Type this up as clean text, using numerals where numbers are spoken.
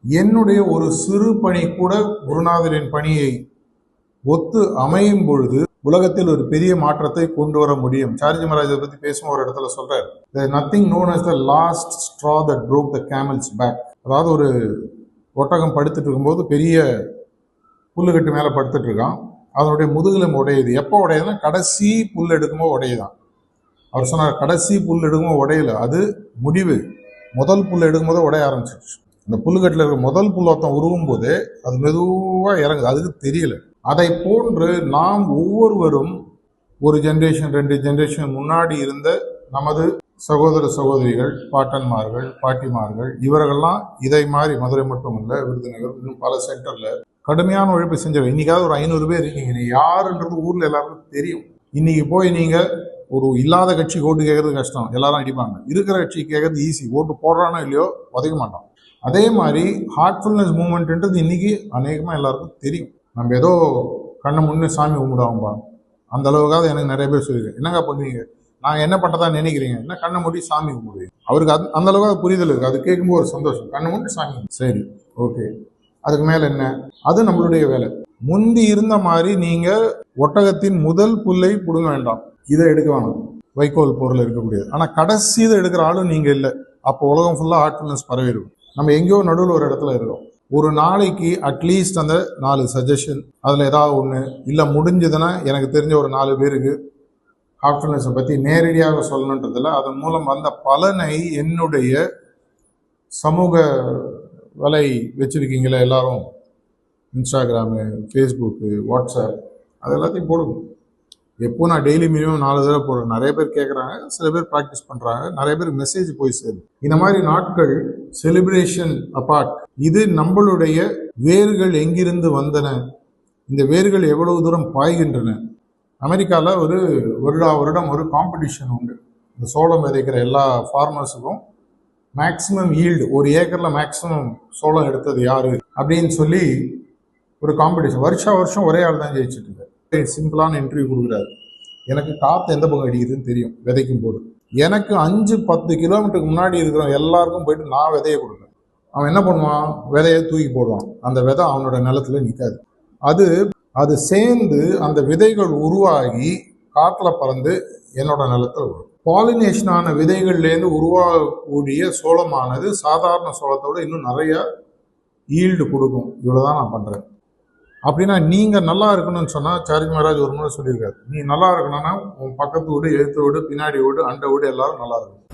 என்னுடைய ஒரு சிறு பணி கூட குருநாதரின் பணியை ஒத்து அமையும் பொழுது உலகத்தில் ஒரு பெரிய மாற்றத்தை கொண்டு வர முடியும். சார்ஜி மகாராஜை பத்தி பேசும் ஒரு இடத்துல சொல்றாரு, nothing known as the last straw that broke the camel's back. அதாவது ஒரு ஒட்டகம் படுத்துட்டு இருக்கும்போது பெரிய புல்லுக்கட்டு மேல படுத்துட்டு இருக்கான், அதனுடைய முதுகிலும் உடையுது. எப்போ உடையுதுன்னா கடைசி புல் எடுக்கும்போது உடையுதான். அவர் சொன்னார், கடைசி புல் எடுக்கும்போது உடையல, அது முடிவு. முதல் புல் எடுக்கும்போது உடைய ஆரம்பிச்சிருச்சு. இந்த புல்லுக்கட்டில் இருக்க முதல் புல் ஒருத்தன் உருவும் போது அது மெதுவாக இறங்குது, அதுக்கு தெரியல. அதை போன்று நாம் ஒவ்வொருவரும் ஒரு ஜென்ரேஷன் 2 ஜென்ரேஷன் முன்னாடி இருந்த நமது சகோதர சகோதரிகள், பாட்டன்மார்கள், பாட்டிமார்கள், இவர்கள்லாம் இதை மாதிரி மதுரை மட்டும் இல்லை, விருதுநகர் இன்னும் பல சென்டர்ல கடுமையான உழைப்பு செஞ்சவர். இன்னைக்காவது ஒரு 500 பேர் இருக்கீங்க. நீ யாருன்றது ஊர்ல எல்லாருக்கும் தெரியும். இன்னைக்கு போய் நீங்க ஒரு இல்லாத கட்சி ஓட்டு கேட்கறது கஷ்டம், எல்லாரும் அடிப்பாங்க. இருக்கிற கட்சி கேட்கறது ஈஸி, ஓட்டு போடுறானோ இல்லையோ உதைக்க மாட்டான். அதே மாதிரி ஹார்ட்ஃபுல்னஸ் மூமெண்ட்ன்றது இன்னைக்கு அநேகமாக எல்லாருக்கும் தெரியும். நம்ம ஏதோ கண்ணை முன்னே சாமி கும்பிடுவாங்கப்பா, அந்த அளவுக்காக எனக்கு நிறைய பேர் சொல்லியிருக்கேன். என்னங்க பண்ணுவீங்க, நாங்கள் என்ன பண்ணுறதா நினைக்கிறீங்க, என்ன கண்ணை மூடி சாமி கும்பிடுவீங்க. அவருக்கு அந்த அளவுக்காக புரிதல் இருக்குது. அது கேட்கும்போது ஒரு சந்தோஷம். கண்ணை மூடி சாமி, சரி ஓகே, அதுக்கு மேலே என்ன, அது நம்மளுடைய வேலை. முந்தி இருந்த மாதிரி நீங்கள் ஒட்டகத்தின் முதல் புல்லை பிடுங்க வேண்டாம், இதை எடுக்க வேணாம், வைக்கோல் பொருள் இருக்கக்கூடியது. ஆனால் கடைசி இதை எடுக்கிற ஆளும் நீங்கள் இல்லை. அப்போ உலகம் ஃபுல்லாக ஹார்ட்ஃபுல்னஸ் பரவிடும். நம்ம எங்கேயோ நடுவில் ஒரு இடத்துல இருக்கோம். ஒரு நாளைக்கு அட்லீஸ்ட் அந்த 4 சஜஷன், அதில் ஏதாவது ஒன்று இல்லை முடிஞ்சதுன்னா எனக்கு தெரிஞ்ச ஒரு 4 பேருக்கு ஹார்ட்ஃபுல்னஸை பற்றி நேரடியாக சொல்லணுன்றதில்ல, அதன் மூலம் வந்த பலனை என்னுடைய சமூக வலை வச்சுருக்கீங்களே எல்லாரும், இன்ஸ்டாகிராமு, ஃபேஸ்புக்கு, வாட்ஸ்அப், அது எல்லாத்தையும் போடுங்க. எப்போ நான் டெய்லி மினிமம் 4 தடவை போடுறேன். நிறைய பேர் கேட்குறாங்க, சில பேர் ப்ராக்டிஸ் பண்ணுறாங்க, நிறைய பேர் மெசேஜ் போய் சேருது. இந்த மாதிரி நாட்கள் செலிப்ரேஷன் அப்பார்ட், இது நம்மளுடைய வேர்கள் எங்கிருந்து வந்தன, இந்த வேர்கள் எவ்வளவு தூரம் பாய்கின்றன. அமெரிக்காவில் ஒரு வருடம் ஒரு காம்படிஷன் உண்டு. இந்த சோளம் விதைக்கிற எல்லா ஃபார்மர்ஸுக்கும் மேக்சிமம் ஈல்டு, ஒரு ஏக்கரில் மேக்சிமம் சோளம் எடுத்தது யாரு அப்படின்னு சொல்லி ஒரு காம்படிஷன். வருஷம் ஒரே ஆள் தான் ஜெயிச்சுட்டு இருக்காரு. சிம்பிளான இன்டர்வியூ கொடுக்குறாரு. எனக்கு காற்று எந்த பக்கம் அடிக்குதுன்னு தெரியும் விதைக்கும் போது. எனக்கு 5-10 கிலோமீட்டருக்கு முன்னாடி இருக்கிற எல்லாருக்கும் போயிட்டு நான் விதையை கொடுப்பேன். அவன் என்ன பண்ணுவான், விதையை தூக்கி போடுவான். அந்த விதை அவனோட நிலத்துல நிற்காது. அது சேர்ந்து அந்த விதைகள் உருவாகி காற்றுல பறந்து என்னோட நிலத்தில் வரும். பாலினேஷனான விதைகள்லேருந்து உருவாகக்கூடிய சோளமானது சாதாரண சோளத்தோட இன்னும் நிறைய ஈல்டு கொடுக்கும். இவ்வளோதான் நான் பண்ணுறேன். அப்படின்னா நீங்கள் நல்லா இருக்கணும்னு சொன்னால், சார்ஜி மகாராஜ் ஒரு முறை சொல்லியிருக்காரு, நீ நல்லா இருக்கணும்னா உன் பக்கத்து வீடு, எழுத்து வீடு, பின்னாடி வீடு, அண்டை வீடு எல்லாரும் நல்லா இருக்கணும்.